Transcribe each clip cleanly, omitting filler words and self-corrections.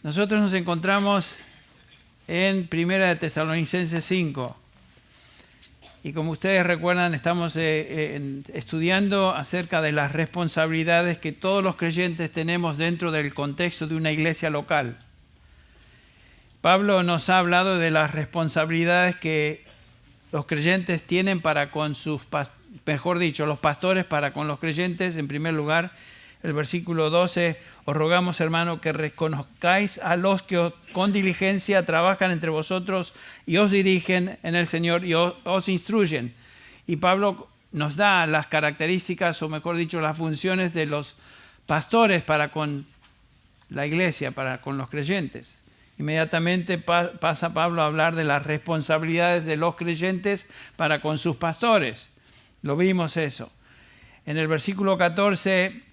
Nosotros nos encontramos en Primera de Tesalonicenses 5. Y como ustedes recuerdan, estamos estudiando acerca de las responsabilidades que todos los creyentes tenemos dentro del contexto de una iglesia local. Pablo nos ha hablado de las responsabilidades que los creyentes tienen para con sus, mejor dicho, los pastores para con los creyentes. En primer lugar, el versículo 12, os rogamos, hermano, que reconozcáis a los que con diligencia trabajan entre vosotros y os dirigen en el Señor y os instruyen. Y Pablo nos da las características, o mejor dicho, las funciones de los pastores para con la iglesia, para con los creyentes. Inmediatamente pasa Pablo a hablar de las responsabilidades de los creyentes para con sus pastores. Lo vimos eso. En el versículo 14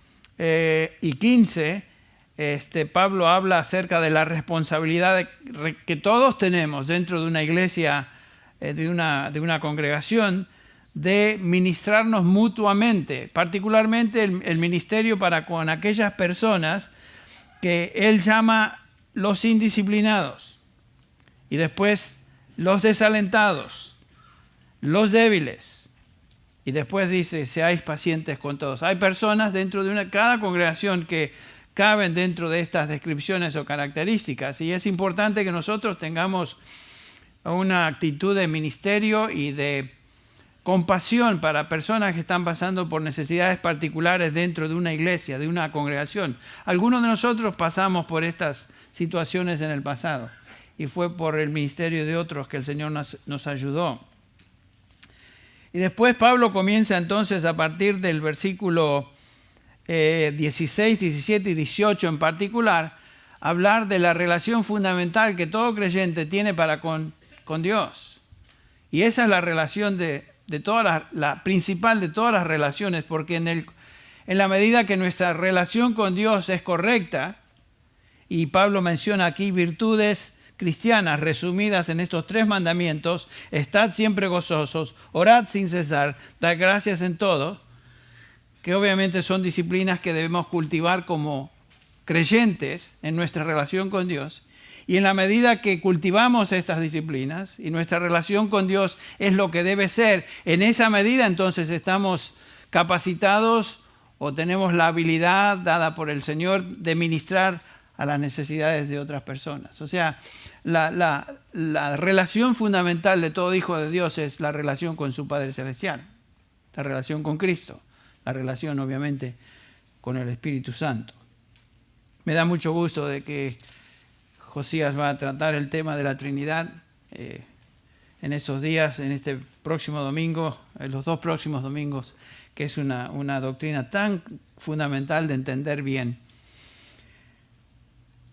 y 15, Pablo habla acerca de la responsabilidad que todos tenemos dentro de una iglesia, de una congregación, de ministrarnos mutuamente, particularmente el ministerio para con aquellas personas que él llama los indisciplinados, y después los desalentados, los débiles, y después dice, seáis pacientes con todos. Hay personas dentro de cada congregación que caben dentro de estas descripciones o características, y es importante que nosotros tengamos una actitud de ministerio y de compasión para personas que están pasando por necesidades particulares dentro de una iglesia, de una congregación. Algunos de nosotros pasamos por estas situaciones en el pasado, y fue por el ministerio de otros que el Señor nos ayudó. Y después Pablo comienza entonces a partir del versículo 16, 17 y 18 en particular, a hablar de la relación fundamental que todo creyente tiene para con Dios. Y esa es la relación de toda la principal de todas las relaciones, porque en la medida que nuestra relación con Dios es correcta, y Pablo menciona aquí virtudes cristianas resumidas en estos 3 mandamientos: estad siempre gozosos, orad sin cesar, dad gracias en todo, que obviamente son disciplinas que debemos cultivar como creyentes en nuestra relación con Dios. Y en la medida que cultivamos estas disciplinas y nuestra relación con Dios es lo que debe ser, en esa medida entonces estamos capacitados o tenemos la habilidad dada por el Señor de ministrar a las necesidades de otras personas. O sea, la relación fundamental de todo hijo de Dios es la relación con su Padre Celestial, la relación con Cristo, la relación obviamente con el Espíritu Santo. Me da mucho gusto de que Josías va a tratar el tema de la Trinidad en estos días, en este próximo domingo, en los 2 próximos domingos, que es una doctrina tan fundamental de entender bien.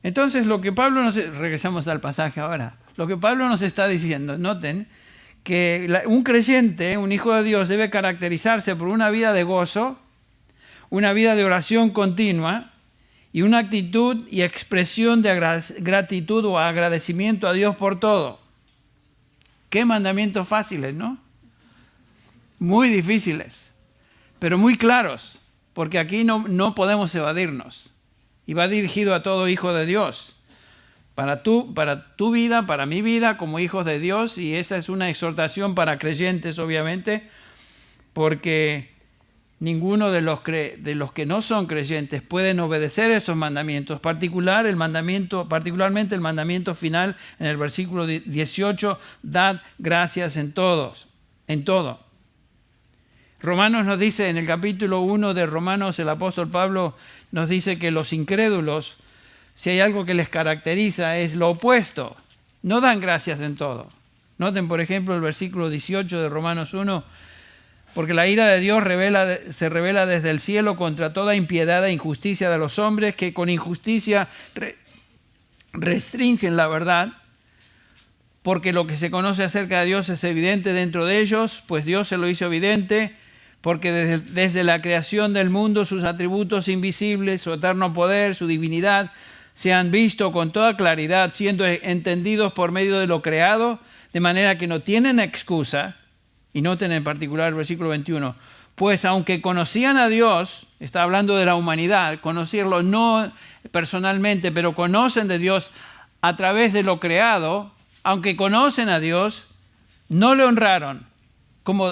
Entonces, regresamos al pasaje ahora, lo que Pablo nos está diciendo, noten que un creyente, un hijo de Dios, debe caracterizarse por una vida de gozo, una vida de oración continua, y una actitud y expresión de gratitud o agradecimiento a Dios por todo. Qué mandamientos fáciles, ¿no? Muy difíciles, pero muy claros, porque aquí no podemos evadirnos. Y va dirigido a todo hijo de Dios, para tu vida, para mi vida como hijos de Dios, y esa es una exhortación para creyentes, obviamente, porque ninguno de los que no son creyentes pueden obedecer estos mandamientos, particularmente el mandamiento final en el versículo 18, dad gracias en todo. Romanos nos dice, en el capítulo 1 de Romanos, el apóstol Pablo nos dice que los incrédulos, si hay algo que les caracteriza, es lo opuesto. No dan gracias en todo. Noten, por ejemplo, el versículo 18 de Romanos 1, porque la ira de Dios se revela desde el cielo contra toda impiedad e injusticia de los hombres, que con injusticia restringen la verdad, porque lo que se conoce acerca de Dios es evidente dentro de ellos, pues Dios se lo hizo evidente, porque desde la creación del mundo sus atributos invisibles, su eterno poder, su divinidad, se han visto con toda claridad, siendo entendidos por medio de lo creado, de manera que no tienen excusa. Y noten en particular el versículo 21, pues aunque conocían a Dios, Está hablando de la humanidad, conocerlo no personalmente, pero conocen de Dios a través de lo creado. Aunque conocen a Dios, no le honraron como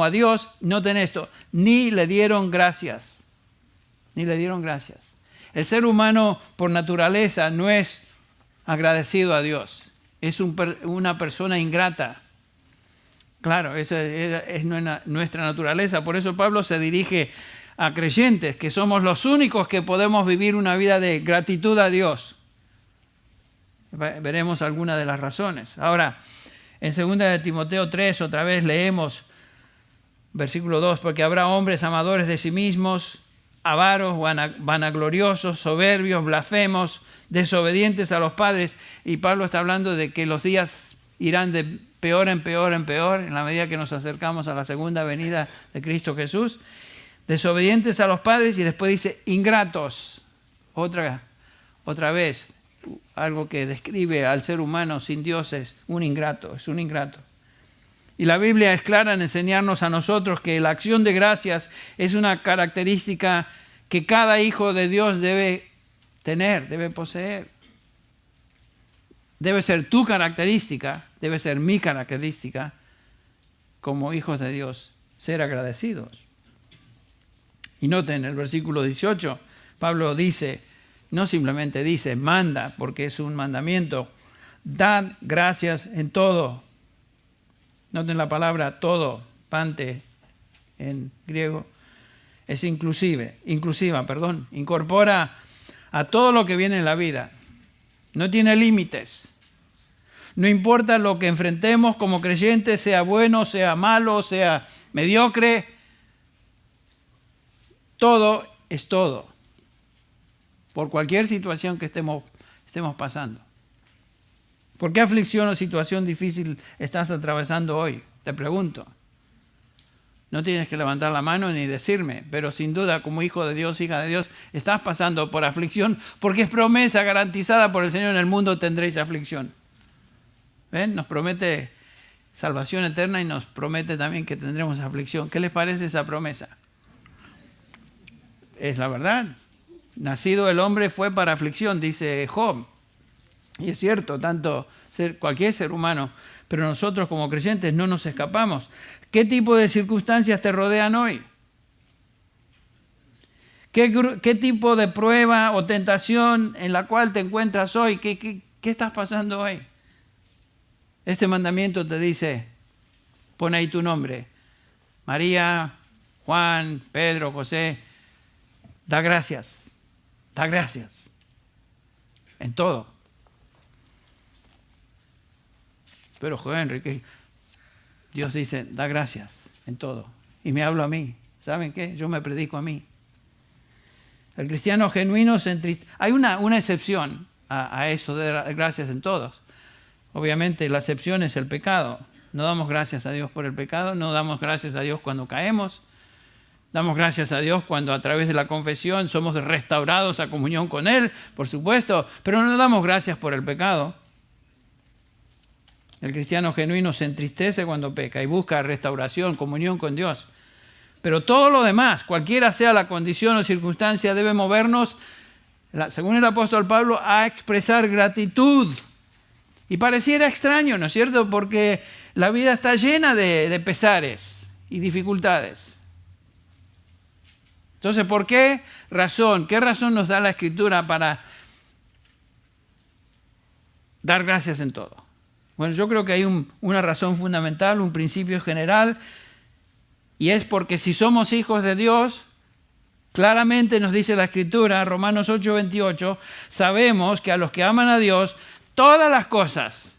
a Dios, noten esto, ni le dieron gracias. Ni le dieron gracias. El ser humano por naturaleza no es agradecido a Dios. Es una persona ingrata. Claro, esa es nuestra naturaleza. Por eso Pablo se dirige a creyentes, que somos los únicos que podemos vivir una vida de gratitud a Dios. Veremos algunas de las razones. Ahora, en 2 de Timoteo 3, otra vez leemos, versículo 2, porque habrá hombres amadores de sí mismos, avaros, vanagloriosos, soberbios, blasfemos, desobedientes a los padres. Y Pablo está hablando de que los días irán de peor en peor en peor, en la medida que nos acercamos a la segunda venida de Cristo Jesús. Desobedientes a los padres, y después dice ingratos. Otra vez, algo que describe al ser humano sin Dios es un ingrato. Y la Biblia es clara en enseñarnos a nosotros que la acción de gracias es una característica que cada hijo de Dios debe tener, debe poseer. Debe ser tu característica, debe ser mi característica como hijos de Dios, ser agradecidos. Y noten el versículo 18, Pablo dice, no simplemente dice, manda, porque es un mandamiento, dad gracias en todo. Noten la palabra todo, pante en griego, es inclusiva, incorpora a todo lo que viene en la vida. No tiene límites. No importa lo que enfrentemos como creyentes, sea bueno, sea malo, sea mediocre, todo es todo. Por cualquier situación que estemos pasando. ¿Por qué aflicción o situación difícil estás atravesando hoy? Te pregunto. No tienes que levantar la mano ni decirme, pero sin duda como hijo de Dios, hija de Dios, estás pasando por aflicción porque es promesa garantizada por el Señor: en el mundo tendréis aflicción. ¿Ven? Nos promete salvación eterna y nos promete también que tendremos aflicción. ¿Qué les parece esa promesa? Es la verdad. Nacido el hombre fue para aflicción, dice Job. Y es cierto, cualquier ser humano, pero nosotros como creyentes no nos escapamos. ¿Qué tipo de circunstancias te rodean hoy? ¿Qué tipo de prueba o tentación en la cual te encuentras hoy? ¿Qué estás pasando hoy? Este mandamiento te dice, pon ahí tu nombre. María, Juan, Pedro, José, da gracias. Da gracias. En todo. Pero Joven Enrique, Dios dice, da gracias en todo. Y me hablo a mí. ¿Saben qué? Yo me predico a mí. El cristiano genuino se entristece. Hay una excepción a eso de dar gracias en todos. Obviamente la excepción es el pecado. No damos gracias a Dios por el pecado, no damos gracias a Dios cuando caemos. Damos gracias a Dios cuando a través de la confesión somos restaurados a comunión con Él, por supuesto, pero no damos gracias por el pecado. El cristiano genuino se entristece cuando peca y busca restauración, comunión con Dios. Pero todo lo demás, cualquiera sea la condición o circunstancia, debe movernos, según el apóstol Pablo, a expresar gratitud. Y pareciera extraño, ¿no es cierto? Porque la vida está llena de pesares y dificultades. Entonces, ¿por qué razón? ¿Qué razón nos da la Escritura para dar gracias en todo? Bueno, yo creo que hay una razón fundamental, un principio general, y es porque si somos hijos de Dios, claramente nos dice la Escritura, Romanos 8:28, sabemos que a los que aman a Dios, todas las cosas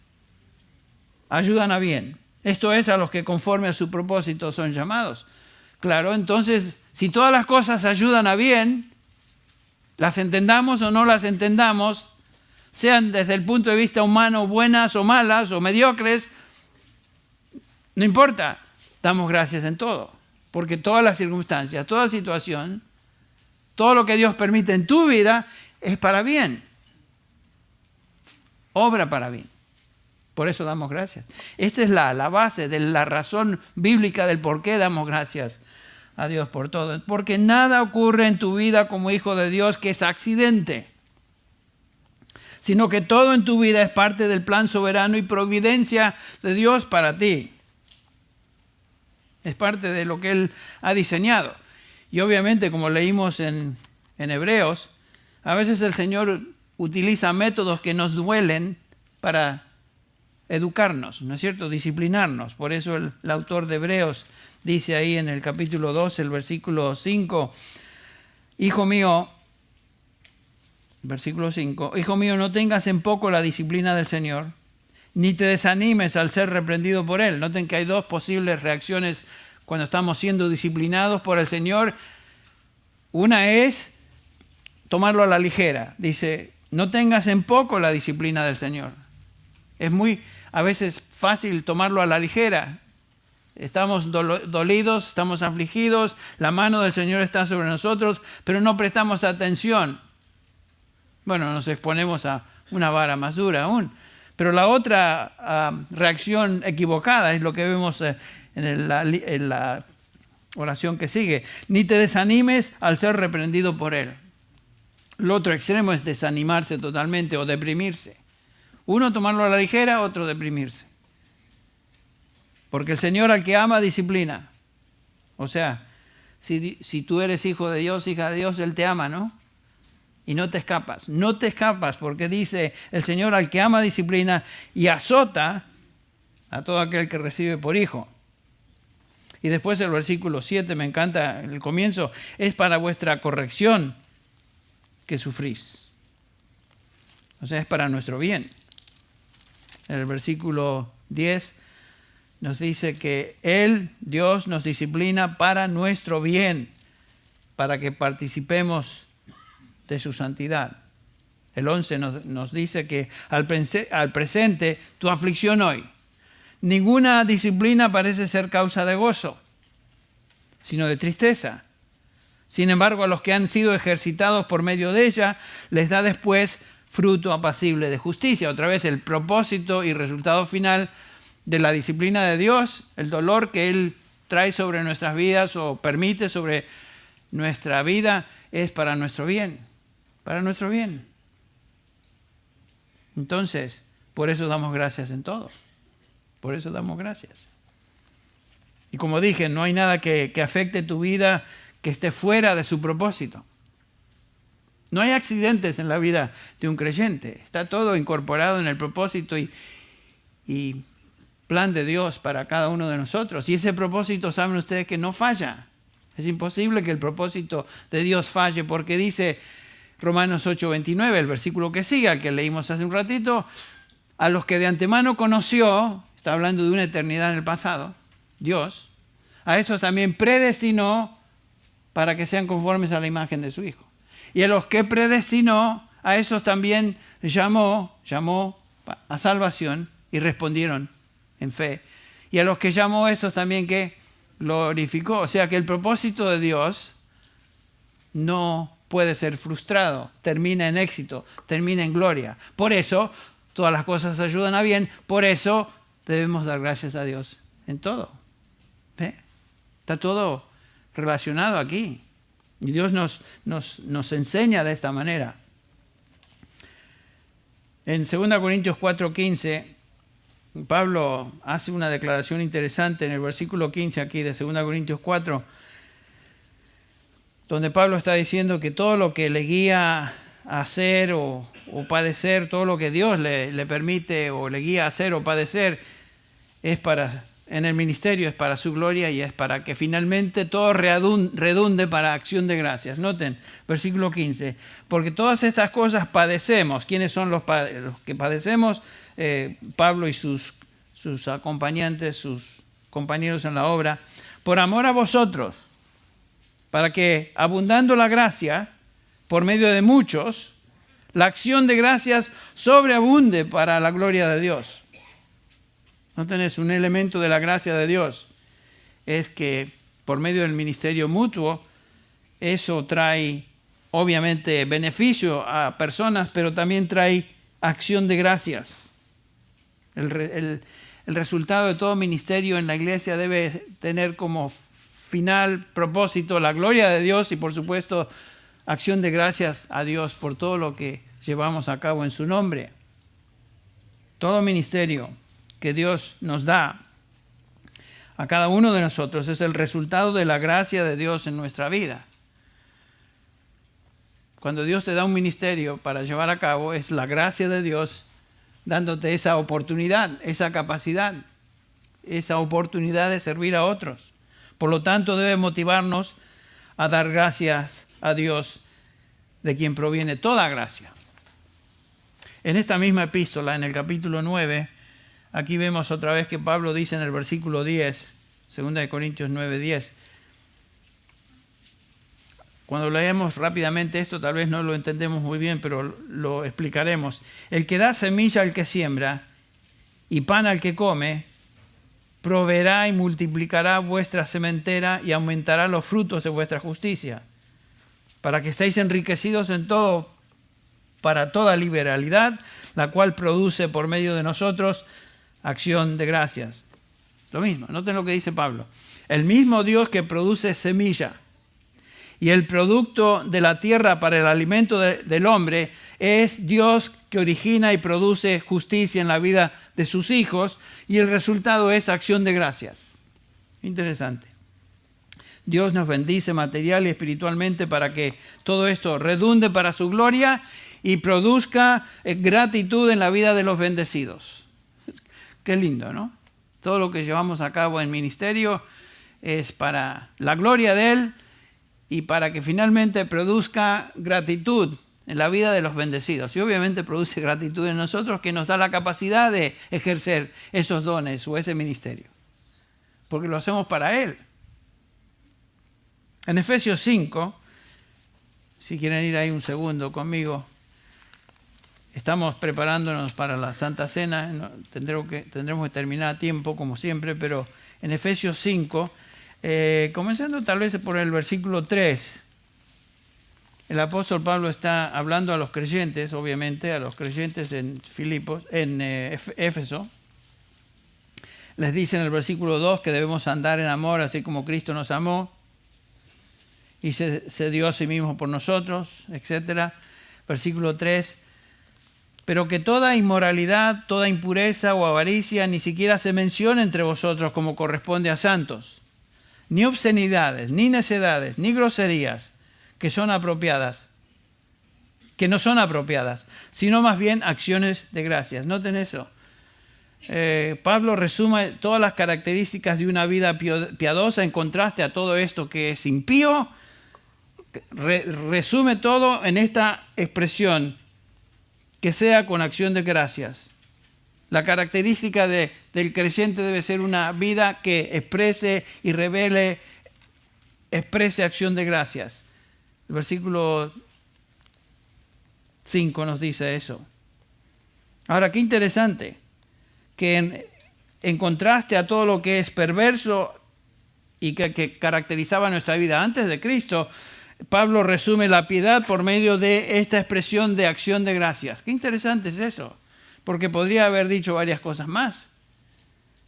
ayudan a bien. Esto es, a los que conforme a su propósito son llamados. Claro, entonces, si todas las cosas ayudan a bien, las entendamos o no las entendamos, sean desde el punto de vista humano buenas o malas o mediocres, no importa, damos gracias en todo. Porque todas las circunstancias, toda situación, todo lo que Dios permite en tu vida es para bien. Obra para bien. Por eso damos gracias. Esta es la base de la razón bíblica del por qué damos gracias a Dios por todo. Porque nada ocurre en tu vida como hijo de Dios que es accidente, sino que todo en tu vida es parte del plan soberano y providencia de Dios para ti. Es parte de lo que Él ha diseñado. Y obviamente, como leímos en Hebreos, a veces el Señor utiliza métodos que nos duelen para educarnos, ¿no es cierto? Disciplinarnos. Por eso el autor de Hebreos dice ahí en el capítulo 12, el versículo 5, Hijo mío, versículo 5, Hijo mío, no tengas en poco la disciplina del Señor, ni te desanimes al ser reprendido por Él. Noten que hay dos posibles reacciones cuando estamos siendo disciplinados por el Señor. Una es tomarlo a la ligera. Dice, no tengas en poco la disciplina del Señor. Es muy, a veces, fácil tomarlo a la ligera. Estamos dolidos, estamos afligidos, la mano del Señor está sobre nosotros, pero no prestamos atención. Bueno, nos exponemos a una vara más dura aún. Pero la otra reacción equivocada es lo que vemos en la oración que sigue. Ni te desanimes al ser reprendido por Él. El otro extremo es desanimarse totalmente o deprimirse. Uno tomarlo a la ligera, otro deprimirse. Porque el Señor al que ama disciplina. O sea, si tú eres hijo de Dios, hija de Dios, Él te ama, ¿no? Y no te escapas. No te escapas porque dice el Señor al que ama disciplina y azota a todo aquel que recibe por hijo. Y después el versículo 7, me encanta el comienzo, es para vuestra corrección que sufrís. O sea, es para nuestro bien. En el versículo 10 nos dice que Él, Dios, nos disciplina para nuestro bien, para que participemos de su santidad. El 11 nos dice que al presente, tu aflicción hoy, ninguna disciplina parece ser causa de gozo, sino de tristeza. Sin embargo, a los que han sido ejercitados por medio de ella, les da después fruto apacible de justicia. Otra vez el propósito y resultado final de la disciplina de Dios, el dolor que Él trae sobre nuestras vidas o permite sobre nuestra vida, es para nuestro bien. Para nuestro bien. Entonces, por eso damos gracias en todo. Por eso damos gracias. Y como dije, no hay nada que afecte tu vida que esté fuera de su propósito. No hay accidentes en la vida de un creyente. Está todo incorporado en el propósito y plan de Dios para cada uno de nosotros. Y ese propósito, saben ustedes que no falla. Es imposible que el propósito de Dios falle porque dice Romanos 8:29, el versículo que sigue, al que leímos hace un ratito, a los que de antemano conoció, está hablando de una eternidad en el pasado, Dios, a esos también predestinó para que sean conformes a la imagen de su Hijo. Y a los que predestinó, a esos también llamó a salvación y respondieron en fe. Y a los que llamó, esos también que glorificó. O sea que el propósito de Dios no puede ser frustrado, termina en éxito, termina en gloria. Por eso, todas las cosas ayudan a bien, por eso debemos dar gracias a Dios en todo. ¿Ve? Está todo relacionado aquí. Y Dios nos enseña de esta manera. En 2 Corintios 4:15, Pablo hace una declaración interesante en el versículo 15 aquí de 2 Corintios 4, donde Pablo está diciendo que todo lo que le guía a hacer o padecer, todo lo que Dios le permite o le guía a hacer o padecer, es para, en el ministerio es para su gloria y es para que finalmente todo redunde para acción de gracias. Noten, versículo 15, porque todas estas cosas padecemos. ¿Quiénes son los que padecemos? Pablo y sus acompañantes, sus compañeros en la obra, por amor a vosotros, para que, abundando la gracia, por medio de muchos, la acción de gracias sobreabunde para la gloria de Dios. ¿No tenés un elemento de la gracia de Dios? Es que por medio del ministerio mutuo, eso trae obviamente beneficio a personas, pero también trae acción de gracias. El resultado de todo ministerio en la iglesia debe tener como final, propósito, la gloria de Dios y por supuesto acción de gracias a Dios por todo lo que llevamos a cabo en su nombre. Todo ministerio que Dios nos da a cada uno de nosotros es el resultado de la gracia de Dios en nuestra vida. Cuando Dios te da un ministerio para llevar a cabo, es la gracia de Dios dándote esa oportunidad, esa capacidad, esa oportunidad de servir a otros. Por lo tanto, debe motivarnos a dar gracias a Dios, de quien proviene toda gracia. En esta misma epístola, en el capítulo 9, aquí vemos otra vez que Pablo dice en el versículo 10, 2 Corintios 9, 10. Cuando leemos rápidamente esto, tal vez no lo entendemos muy bien, pero lo explicaremos. El que da semilla al que siembra y pan al que come, proveerá y multiplicará vuestra sementera y aumentará los frutos de vuestra justicia, para que estéis enriquecidos en todo, para toda liberalidad, la cual produce por medio de nosotros acción de gracias. Lo mismo, noten lo que dice Pablo. El mismo Dios que produce semilla y el producto de la tierra para el alimento del hombre es Dios que origina y produce justicia en la vida de sus hijos y el resultado es acción de gracias. Interesante. Dios nos bendice material y espiritualmente para que todo esto redunde para su gloria y produzca gratitud en la vida de los bendecidos. Qué lindo, ¿no? Todo lo que llevamos a cabo en ministerio es para la gloria de Él y para que finalmente produzca gratitud en la vida de los bendecidos. Y obviamente produce gratitud en nosotros que nos da la capacidad de ejercer esos dones o ese ministerio. Porque lo hacemos para Él. En Efesios 5, si quieren ir ahí un segundo conmigo, estamos preparándonos para la Santa Cena, tendremos que terminar a tiempo como siempre, pero en Efesios 5, comenzando tal vez por el versículo 3, el apóstol Pablo está hablando a los creyentes, obviamente, a los creyentes en Éfeso. Les dice en el versículo 2 que debemos andar en amor, así como Cristo nos amó y se dio a sí mismo por nosotros, etc. Versículo 3, pero que toda inmoralidad, toda impureza o avaricia ni siquiera se mencione entre vosotros como corresponde a santos, ni obscenidades, ni necedades, ni groserías que no son apropiadas, sino más bien acciones de gracias. Noten eso. Pablo resume todas las características de una vida piadosa en contraste a todo esto que es impío. Resume todo en esta expresión, que sea con acción de gracias. La característica del creyente debe ser una vida que exprese y revele, exprese acción de gracias. El versículo 5 nos dice eso. Ahora, qué interesante, que en contraste a todo lo que es perverso y que caracterizaba nuestra vida antes de Cristo, Pablo resume la piedad por medio de esta expresión de acción de gracias. Qué interesante es eso, porque podría haber dicho varias cosas más.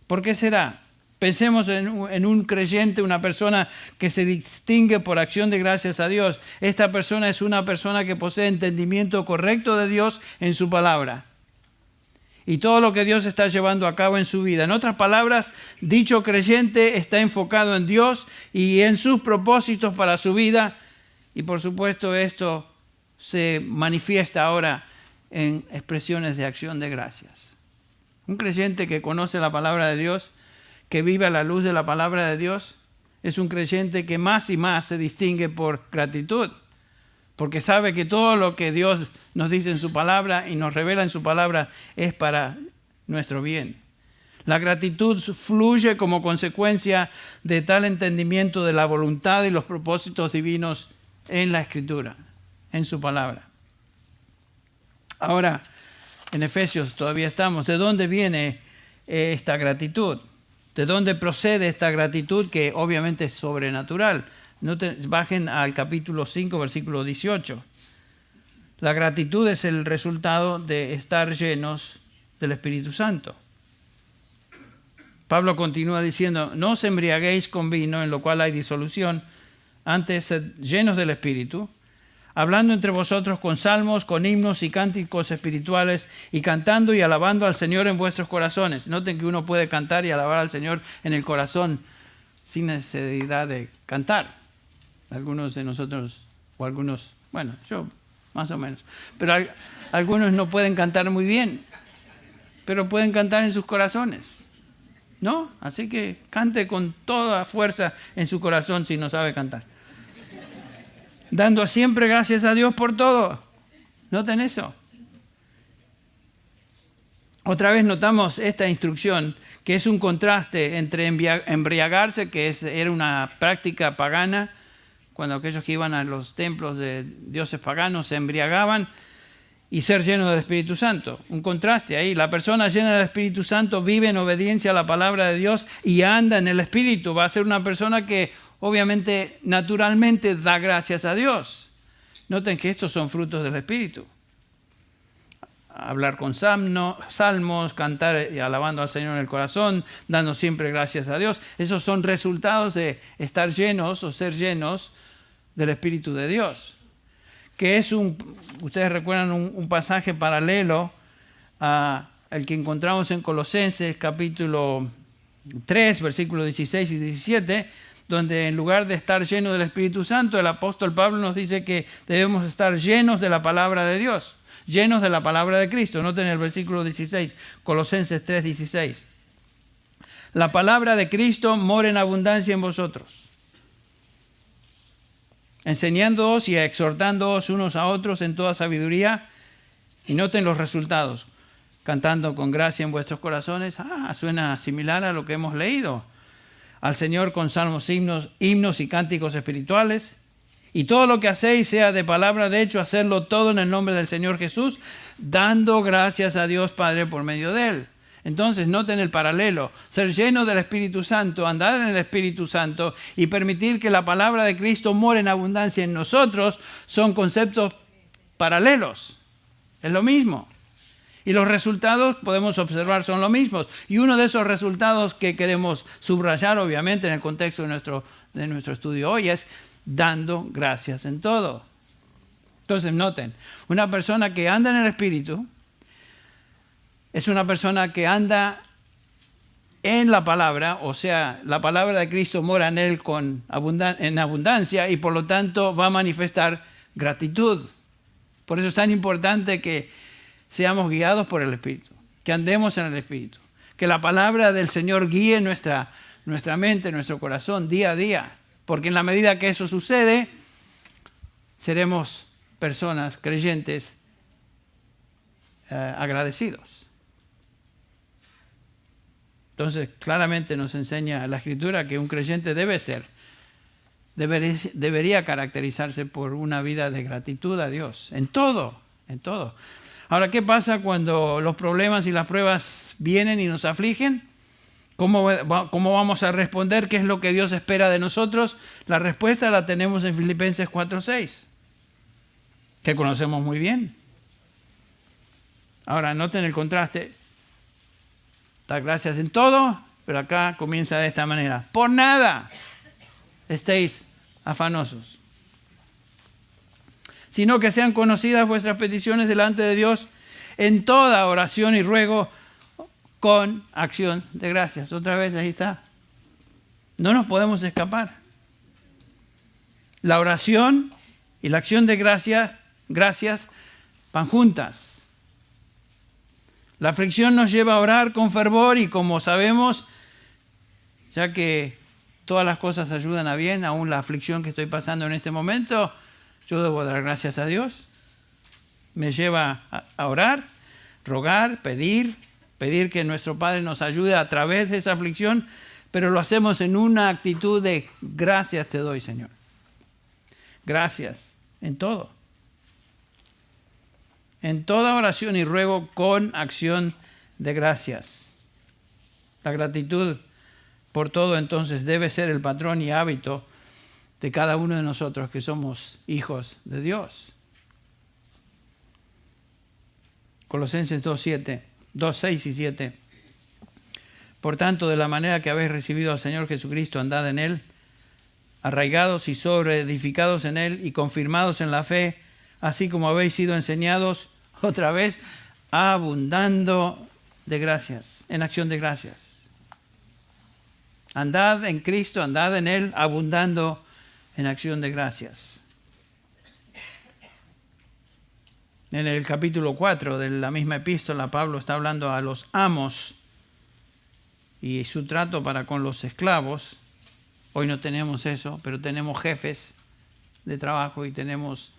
¿Por qué será? Pensemos en un creyente, una persona que se distingue por acción de gracias a Dios. Esta persona es una persona que posee entendimiento correcto de Dios en su palabra y todo lo que Dios está llevando a cabo en su vida. En otras palabras, dicho creyente está enfocado en Dios y en sus propósitos para su vida. Y por supuesto esto se manifiesta ahora en expresiones de acción de gracias. Un creyente que conoce la palabra de Dios, que vive a la luz de la palabra de Dios, es un creyente que más y más se distingue por gratitud, porque sabe que todo lo que Dios nos dice en su palabra y nos revela en su palabra es para nuestro bien. La gratitud fluye como consecuencia de tal entendimiento de la voluntad y los propósitos divinos en la Escritura, en su palabra. Ahora, en Efesios todavía estamos. ¿De dónde viene esta gratitud? ¿De dónde procede esta gratitud que obviamente es sobrenatural? Bajen al capítulo 5, versículo 18. La gratitud es el resultado de estar llenos del Espíritu Santo. Pablo continúa diciendo, no os embriaguéis con vino, en lo cual hay disolución, antes sed llenos del Espíritu, hablando entre vosotros con salmos, con himnos y cánticos espirituales, y cantando y alabando al Señor en vuestros corazones. Noten que uno puede cantar y alabar al Señor en el corazón sin necesidad de cantar. Algunos de nosotros, o algunos, bueno, yo más o menos, pero algunos no pueden cantar muy bien, pero pueden cantar en sus corazones, ¿no? Así que cante con toda fuerza en su corazón si no sabe cantar. Dando siempre gracias a Dios por todo. Noten eso. Otra vez notamos esta instrucción, que es un contraste entre embriagarse, que era una práctica pagana, cuando aquellos que iban a los templos de dioses paganos se embriagaban, y ser lleno del Espíritu Santo. Un contraste ahí. La persona llena del Espíritu Santo vive en obediencia a la palabra de Dios y anda en el Espíritu. Va a ser una persona que obviamente, naturalmente da gracias a Dios. Noten que estos son frutos del Espíritu. Hablar con salmos, cantar y alabando al Señor en el corazón, dando siempre gracias a Dios. Esos son resultados de estar llenos o ser llenos del Espíritu de Dios. Que es ustedes recuerdan un pasaje paralelo al que encontramos en Colosenses capítulo 3, versículos 16 y 17, donde en lugar de estar lleno del Espíritu Santo, el apóstol Pablo nos dice que debemos estar llenos de la palabra de Dios, llenos de la palabra de Cristo. Noten el versículo 16, Colosenses 3, 16. La palabra de Cristo mora en abundancia en vosotros, enseñándoos y exhortándoos unos a otros en toda sabiduría, y noten los resultados, cantando con gracia en vuestros corazones. Suena similar a lo que hemos leído. Al Señor con salmos, himnos y cánticos espirituales, y todo lo que hacéis, sea de palabra, de hecho, hacerlo todo en el nombre del Señor Jesús, dando gracias a Dios Padre por medio de Él. Entonces, noten el paralelo. Ser lleno del Espíritu Santo, andar en el Espíritu Santo y permitir que la palabra de Cristo more en abundancia en nosotros son conceptos paralelos. Es lo mismo. Y los resultados, podemos observar, son los mismos. Y uno de esos resultados que queremos subrayar, obviamente, en el contexto de nuestro estudio hoy, es dando gracias en todo. Entonces, noten, una persona que anda en el Espíritu es una persona que anda en la palabra, o sea, la palabra de Cristo mora en él en abundancia, y por lo tanto va a manifestar gratitud. Por eso es tan importante que seamos guiados por el Espíritu, que andemos en el Espíritu, que la palabra del Señor guíe nuestra mente, nuestro corazón día a día, porque en la medida que eso sucede, seremos personas creyentes agradecidos. Entonces, claramente nos enseña la Escritura que un creyente debería caracterizarse por una vida de gratitud a Dios, en todo, en todo. Ahora, ¿qué pasa cuando los problemas y las pruebas vienen y nos afligen? ¿Cómo vamos a responder? ¿Qué es lo que Dios espera de nosotros? La respuesta la tenemos en Filipenses 4:6, que conocemos muy bien. Ahora, noten el contraste. Dar gracias en todo, pero acá comienza de esta manera. Por nada estéis afanosos, sino que sean conocidas vuestras peticiones delante de Dios en toda oración y ruego con acción de gracias. Otra vez ahí está. No nos podemos escapar. La oración y la acción de gracias van juntas. La aflicción nos lleva a orar con fervor y, como sabemos, ya que todas las cosas ayudan a bien, aún la aflicción que estoy pasando en este momento, yo debo dar gracias a Dios. Me lleva a orar, rogar, pedir que nuestro Padre nos ayude a través de esa aflicción, pero lo hacemos en una actitud de gracias te doy, Señor. Gracias en todo. En toda oración y ruego con acción de gracias. La gratitud por todo, entonces, debe ser el patrón y hábito de cada uno de nosotros que somos hijos de Dios. Colosenses 2:6 y 7. Por tanto, de la manera que habéis recibido al Señor Jesucristo, andad en Él, arraigados y sobreedificados en Él y confirmados en la fe, así como habéis sido enseñados, otra vez, abundando de gracias, en acción de gracias. Andad en Cristo, andad en Él, abundando en acción de gracias. En el capítulo 4 de la misma epístola, Pablo está hablando a los amos y su trato para con los esclavos. Hoy no tenemos eso, pero tenemos jefes de trabajo y tenemos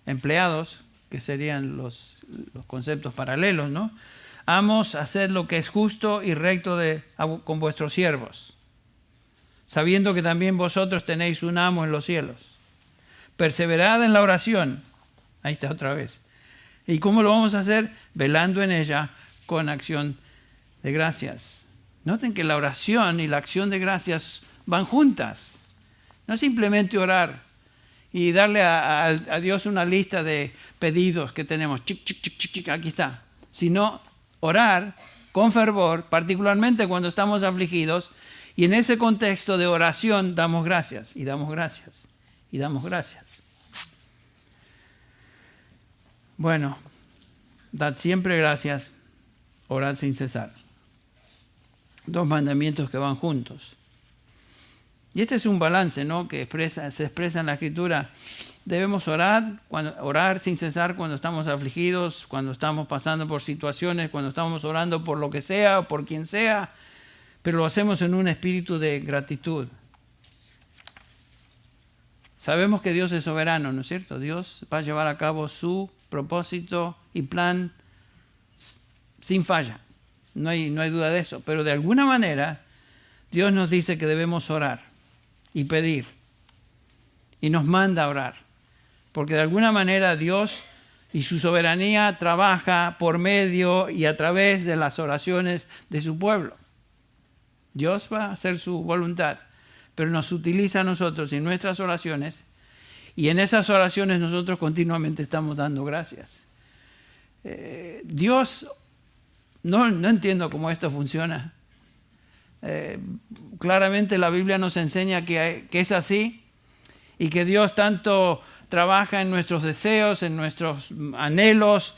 empleados, que serían los conceptos paralelos, ¿no? Amos, haced lo que es justo y recto con vuestros siervos, sabiendo que también vosotros tenéis un amo en los cielos. Perseverad en la oración. Ahí está otra vez. ¿Y cómo lo vamos a hacer? Velando en ella con acción de gracias. Noten que la oración y la acción de gracias van juntas. No simplemente orar y darle a Dios una lista de pedidos que tenemos. Chic, chic, chic, chic, chic, aquí está. Sino orar con fervor, particularmente cuando estamos afligidos. Y en ese contexto de oración damos gracias y damos gracias y damos gracias. Bueno, dad siempre gracias, orad sin cesar. 2 mandamientos que van juntos. Y este es un balance, ¿no?, que se expresa en la Escritura. Debemos orar sin cesar cuando estamos afligidos, cuando estamos pasando por situaciones, cuando estamos orando por lo que sea o por quien sea, pero lo hacemos en un espíritu de gratitud. Sabemos que Dios es soberano, ¿no es cierto? Dios va a llevar a cabo su propósito y plan sin falla. No hay duda de eso. Pero de alguna manera, Dios nos dice que debemos orar y pedir. Y nos manda a orar. Porque de alguna manera Dios y su soberanía trabaja por medio y a través de las oraciones de su pueblo. Dios va a hacer su voluntad, pero nos utiliza a nosotros en nuestras oraciones, y en esas oraciones nosotros continuamente estamos dando gracias. Dios, no entiendo cómo esto funciona. Claramente la Biblia nos enseña que es así, y que Dios tanto trabaja en nuestros deseos, en nuestros anhelos.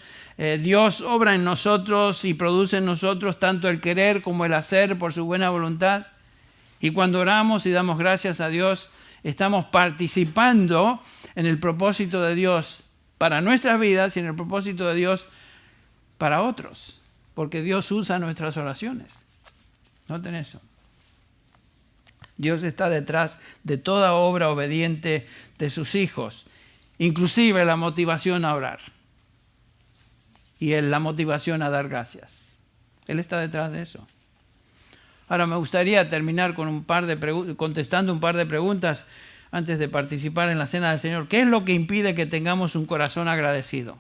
Dios obra en nosotros y produce en nosotros tanto el querer como el hacer por su buena voluntad. Y cuando oramos y damos gracias a Dios, estamos participando en el propósito de Dios para nuestras vidas y en el propósito de Dios para otros. Porque Dios usa nuestras oraciones. Noten eso. Dios está detrás de toda obra obediente de sus hijos, inclusive la motivación a orar y la motivación a dar gracias. Él está detrás de eso. Ahora me gustaría terminar con contestando un par de preguntas antes de participar en la Cena del Señor. ¿Qué es lo que impide que tengamos un corazón agradecido?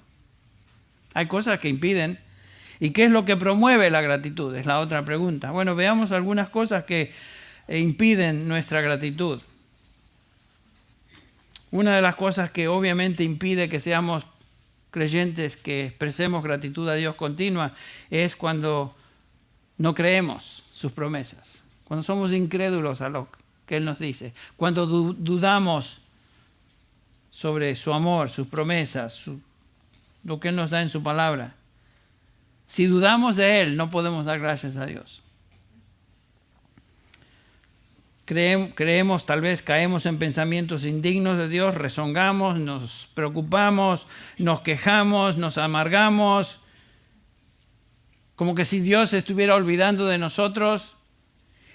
Hay cosas que impiden. ¿Y qué es lo que promueve la gratitud? Es la otra pregunta. Bueno, veamos algunas cosas que impiden nuestra gratitud. Una de las cosas que obviamente impide que seamos creyentes, que expresemos gratitud a Dios continua, es cuando no creemos sus promesas, cuando somos incrédulos a lo que Él nos dice, cuando dudamos sobre su amor, sus promesas, lo que Él nos da en su palabra. Si dudamos de Él, no podemos dar gracias a Dios. Creemos, tal vez caemos en pensamientos indignos de Dios, rezongamos, nos preocupamos, nos quejamos, nos amargamos, como que si Dios se estuviera olvidando de nosotros,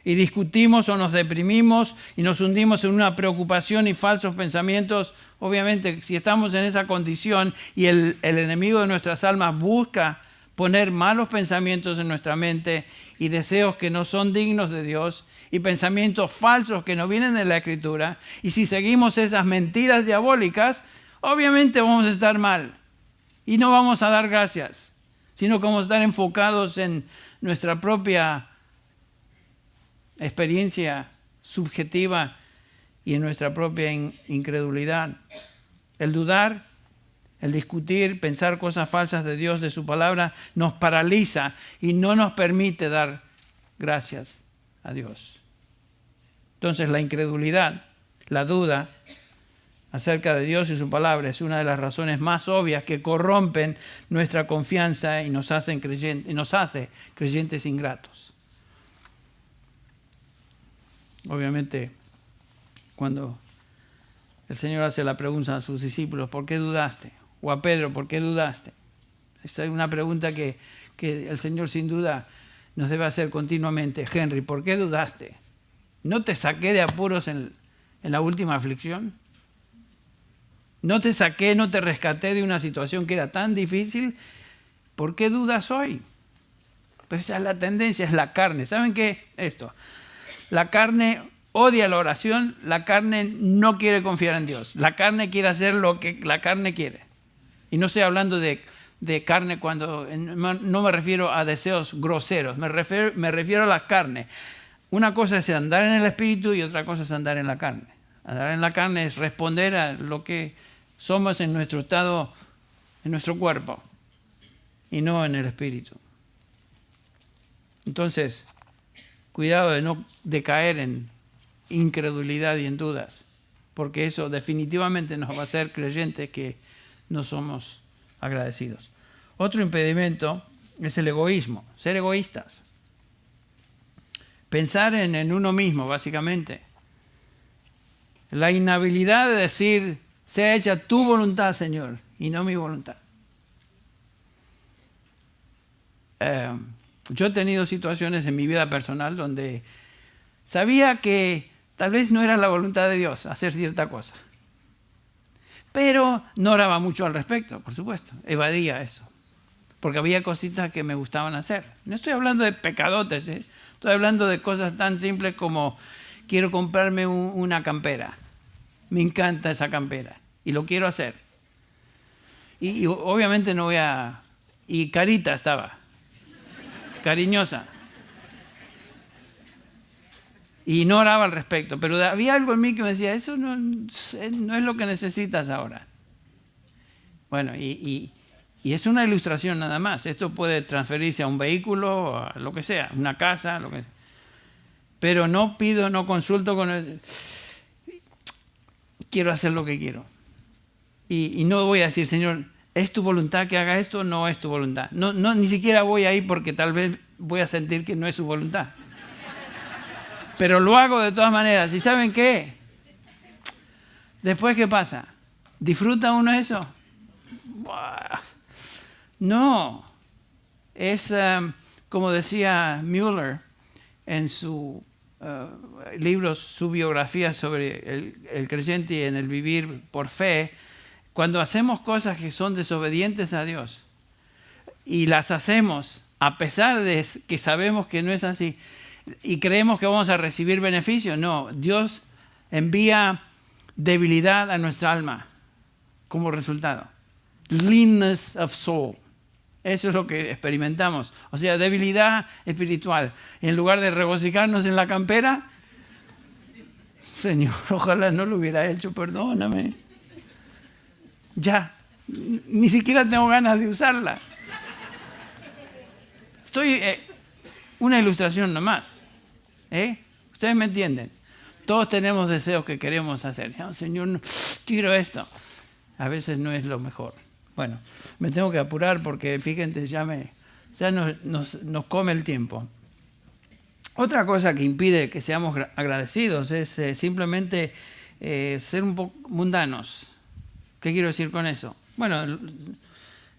y discutimos o nos deprimimos y nos hundimos en una preocupación y falsos pensamientos. Obviamente, si estamos en esa condición y el enemigo de nuestras almas busca poner malos pensamientos en nuestra mente y deseos que no son dignos de Dios y pensamientos falsos que no vienen de la Escritura, y si seguimos esas mentiras diabólicas, obviamente vamos a estar mal y no vamos a dar gracias, sino que vamos a estar enfocados en nuestra propia experiencia subjetiva y en nuestra propia incredulidad. El dudar, el discutir, pensar cosas falsas de Dios, de su palabra, nos paraliza y no nos permite dar gracias a Dios. Entonces la incredulidad, la duda acerca de Dios y su palabra es una de las razones más obvias que corrompen nuestra confianza y nos hace creyentes ingratos. Obviamente, cuando el Señor hace la pregunta a sus discípulos, ¿por qué dudaste? O a Pedro, ¿por qué dudaste? Esa es una pregunta que el Señor sin duda nos debe hacer continuamente. Henry, ¿por qué dudaste? ¿No te saqué de apuros en la última aflicción? ¿No te saqué, no te rescaté de una situación que era tan difícil? ¿Por qué dudas hoy? Pues esa es la tendencia, es la carne. ¿Saben qué? La carne odia la oración, la carne no quiere confiar en Dios. La carne quiere hacer lo que la carne quiere. Y no estoy hablando de carne cuando no me refiero a deseos groseros, me refiero a la carne. Una cosa es andar en el espíritu y otra cosa es andar en la carne. Andar en la carne es responder a lo que somos en nuestro estado, en nuestro cuerpo, y no en el espíritu. Entonces, cuidado de no caer en incredulidad y en dudas, porque eso definitivamente nos va a hacer creyentes que no somos agradecidos. Otro impedimento es el egoísmo, ser egoístas. Pensar en uno mismo, básicamente. La inhabilidad de decir, sea hecha tu voluntad, Señor, y no mi voluntad. Yo he tenido situaciones en mi vida personal donde sabía que tal vez no era la voluntad de Dios hacer cierta cosa. Pero no oraba mucho al respecto, por supuesto. Evadía eso. Porque había cositas que me gustaban hacer. No estoy hablando de pecadotes, ¿eh? Estoy hablando de cosas tan simples como quiero comprarme una campera. Me encanta esa campera y lo quiero hacer. Y obviamente no voy a... Y carita estaba, cariñosa. Y no oraba al respecto, pero había algo en mí que me decía, eso no es lo que necesitas ahora. Bueno, y es una ilustración nada más. Esto puede transferirse a un vehículo, a lo que sea, una casa, lo que sea. Pero no pido, no consulto con él. Quiero hacer lo que quiero. Y no voy a decir, Señor, ¿es tu voluntad que haga esto o no es tu voluntad? No, ni siquiera voy ahí porque tal vez voy a sentir que no es su voluntad. Pero lo hago de todas maneras. ¿Y saben qué? Después, ¿qué pasa? ¿Disfruta uno eso? No. Es como decía Mueller en su libro, su biografía sobre el creyente y en el vivir por fe. Cuando hacemos cosas que son desobedientes a Dios y las hacemos a pesar de que sabemos que no es así, y creemos que vamos a recibir beneficio. No, Dios envía debilidad a nuestra alma como resultado. Leanness of soul. Eso es lo que experimentamos. O sea, debilidad espiritual. En lugar de regocijarnos en la campera, Señor, ojalá no lo hubiera hecho, perdóname. Ya, ni siquiera tengo ganas de usarla. Estoy... una ilustración nomás. Ustedes me entienden. Todos tenemos deseos que queremos hacer. Oh, Señor, no, quiero esto. A veces no es lo mejor. Bueno, me tengo que apurar porque fíjense, ya nos come el tiempo. Otra cosa que impide que seamos agradecidos es simplemente ser un poco mundanos. ¿Qué quiero decir con eso? Bueno,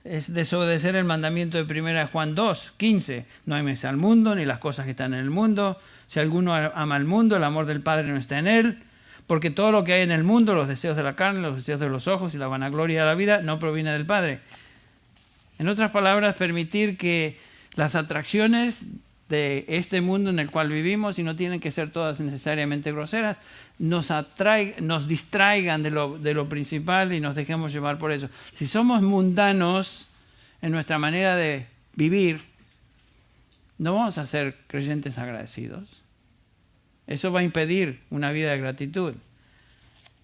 es desobedecer el mandamiento de 1 Juan 2:15. No ames al mundo ni las cosas que están en el mundo. Si alguno ama al mundo, el amor del Padre no está en él. Porque todo lo que hay en el mundo, los deseos de la carne, los deseos de los ojos y la vanagloria de la vida, no proviene del Padre. En otras palabras, permitir que las atracciones de este mundo en el cual vivimos, y no tienen que ser todas necesariamente groseras, nos distraigan de lo principal y nos dejemos llevar por eso. Si somos mundanos en nuestra manera de vivir, no vamos a ser creyentes agradecidos. Eso va a impedir una vida de gratitud.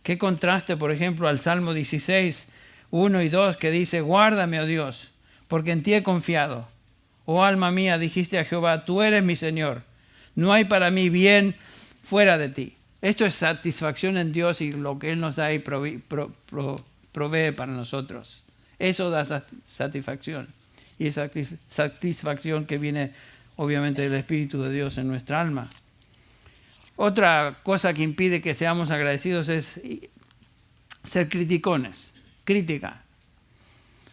Qué contraste, por ejemplo, al Salmo 16, 1 y 2, que dice, guárdame, oh Dios, porque en ti he confiado. Oh alma mía, dijiste a Jehová, tú eres mi Señor. No hay para mí bien fuera de ti. Esto es satisfacción en Dios y lo que Él nos da y provee para nosotros. Eso da satisfacción. Y esa satisfacción que viene obviamente del Espíritu de Dios en nuestra alma. Otra cosa que impide que seamos agradecidos es ser criticones. Crítica.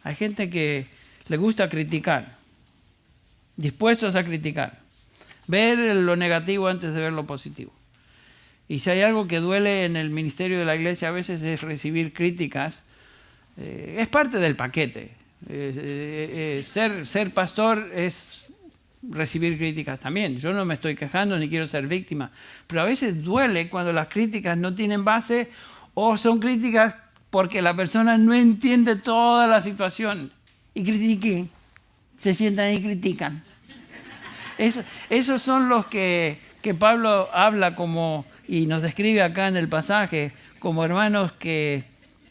Hay gente que le gusta criticar. Dispuestos a criticar. Ver lo negativo antes de ver lo positivo. Y si hay algo que duele en el ministerio de la iglesia a veces es recibir críticas. Es parte del paquete. Ser pastor es recibir críticas también. Yo no me estoy quejando ni quiero ser víctima. Pero a veces duele cuando las críticas no tienen base o son críticas porque la persona no entiende toda la situación. Y critiquen. Se sientan y critican. Esos son los que Pablo habla como, y nos describe acá en el pasaje, como hermanos que,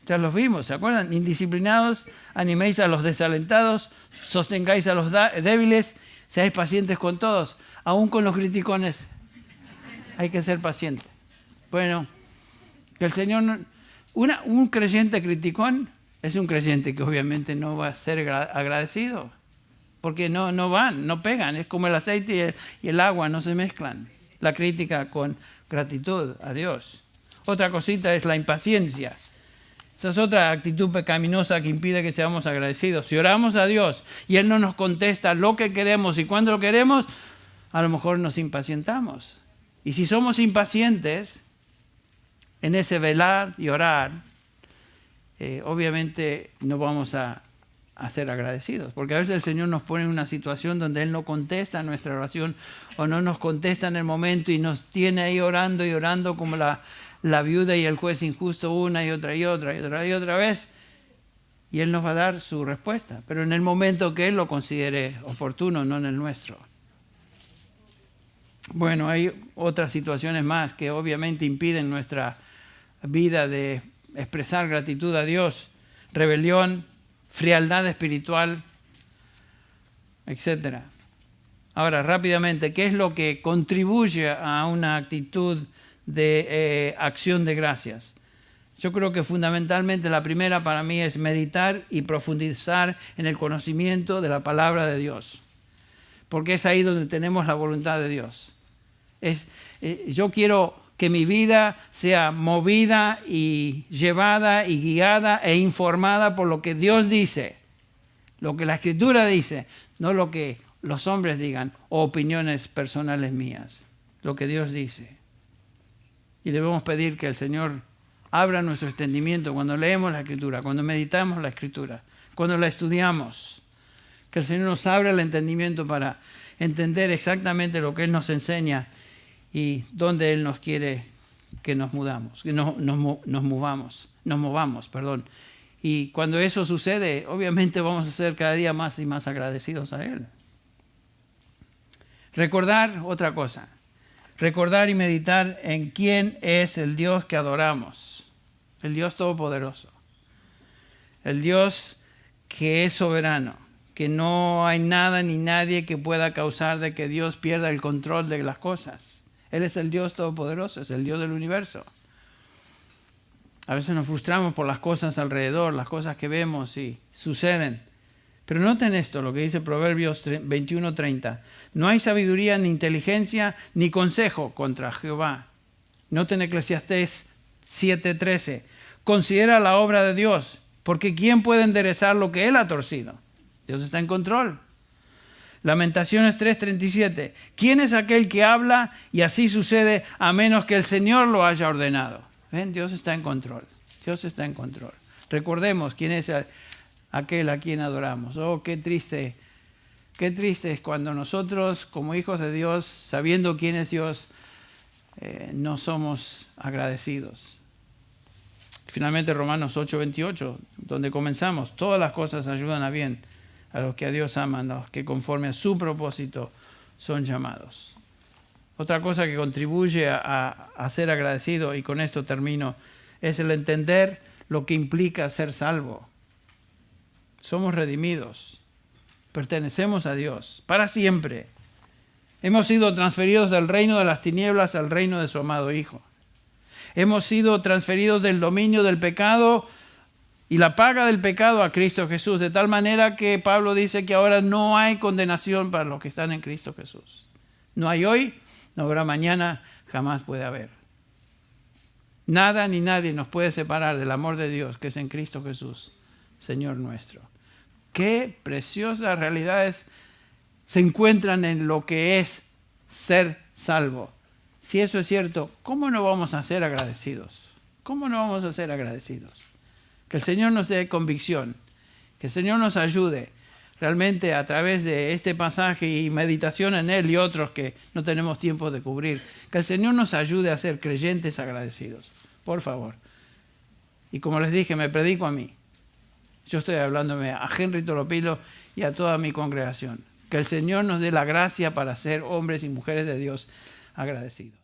ya los vimos, ¿se acuerdan? Indisciplinados, animéis a los desalentados, sostengáis a los débiles, seáis pacientes con todos, aún con los criticones. Hay que ser paciente. Bueno, que el Señor, un creyente criticón es un creyente que obviamente no va a ser agradecido. Porque no van, no pegan. Es como el aceite y el agua, no se mezclan. La crítica con gratitud a Dios. Otra cosita es la impaciencia. Esa es otra actitud pecaminosa que impide que seamos agradecidos. Si oramos a Dios y Él no nos contesta lo que queremos y cuando lo queremos, a lo mejor nos impacientamos. Y si somos impacientes en ese velar y orar, obviamente no vamos a ser agradecidos, porque a veces el Señor nos pone en una situación donde Él no contesta nuestra oración o no nos contesta en el momento y nos tiene ahí orando y orando como la viuda y el juez injusto una y otra vez, y Él nos va a dar su respuesta, pero en el momento que Él lo considere oportuno, no en el nuestro. Bueno, hay otras situaciones más que obviamente impiden nuestra vida de expresar gratitud a Dios: rebelión, frialdad espiritual, etc. Ahora, rápidamente, ¿qué es lo que contribuye a una actitud de acción de gracias? Yo creo que fundamentalmente la primera para mí es meditar y profundizar en el conocimiento de la palabra de Dios, porque es ahí donde tenemos la voluntad de Dios. Yo quiero que mi vida sea movida y llevada y guiada e informada por lo que Dios dice, lo que la Escritura dice, no lo que los hombres digan o opiniones personales mías, lo que Dios dice. Y debemos pedir que el Señor abra nuestro entendimiento cuando leemos la Escritura, cuando meditamos la Escritura, cuando la estudiamos, que el Señor nos abra el entendimiento para entender exactamente lo que Él nos enseña y dónde Él nos quiere que nos movamos. Y cuando eso sucede, obviamente vamos a ser cada día más y más agradecidos a Él. Recordar otra cosa. Recordar y meditar en quién es el Dios que adoramos. El Dios Todopoderoso. El Dios que es soberano. Que no hay nada ni nadie que pueda causar de que Dios pierda el control de las cosas. Él es el Dios Todopoderoso, es el Dios del universo. A veces nos frustramos por las cosas alrededor, las cosas que vemos y suceden. Pero noten esto, lo que dice Proverbios 21:30. No hay sabiduría, ni inteligencia, ni consejo contra Jehová. Noten Eclesiastés 7:13. Considera la obra de Dios, porque ¿quién puede enderezar lo que Él ha torcido? Dios está en control. Lamentaciones 3:37. ¿Quién es aquel que habla y así sucede a menos que el Señor lo haya ordenado? ¿Ven? Dios está en control. Dios está en control. Recordemos quién es aquel a quien adoramos. Oh, qué triste es cuando nosotros, como hijos de Dios, sabiendo quién es Dios, no somos agradecidos. Finalmente, Romanos 8:28, donde comenzamos, todas las cosas ayudan a bien a los que a Dios aman, los que conforme a su propósito son llamados. Otra cosa que contribuye a ser agradecido, y con esto termino, es el entender lo que implica ser salvo. Somos redimidos, pertenecemos a Dios para siempre. Hemos sido transferidos del reino de las tinieblas al reino de su amado Hijo. Hemos sido transferidos del dominio del pecado y la paga del pecado a Cristo Jesús, de tal manera que Pablo dice que ahora no hay condenación para los que están en Cristo Jesús. No hay hoy, no habrá mañana, jamás puede haber. Nada ni nadie nos puede separar del amor de Dios que es en Cristo Jesús, Señor nuestro. Qué preciosas realidades se encuentran en lo que es ser salvo. Si eso es cierto, ¿cómo no vamos a ser agradecidos? ¿Cómo no vamos a ser agradecidos? Que el Señor nos dé convicción, que el Señor nos ayude realmente a través de este pasaje y meditación en él y otros que no tenemos tiempo de cubrir. Que el Señor nos ayude a ser creyentes agradecidos, por favor. Y como les dije, me predico a mí. Yo estoy hablándome a Henry Toropilo y a toda mi congregación. Que el Señor nos dé la gracia para ser hombres y mujeres de Dios agradecidos.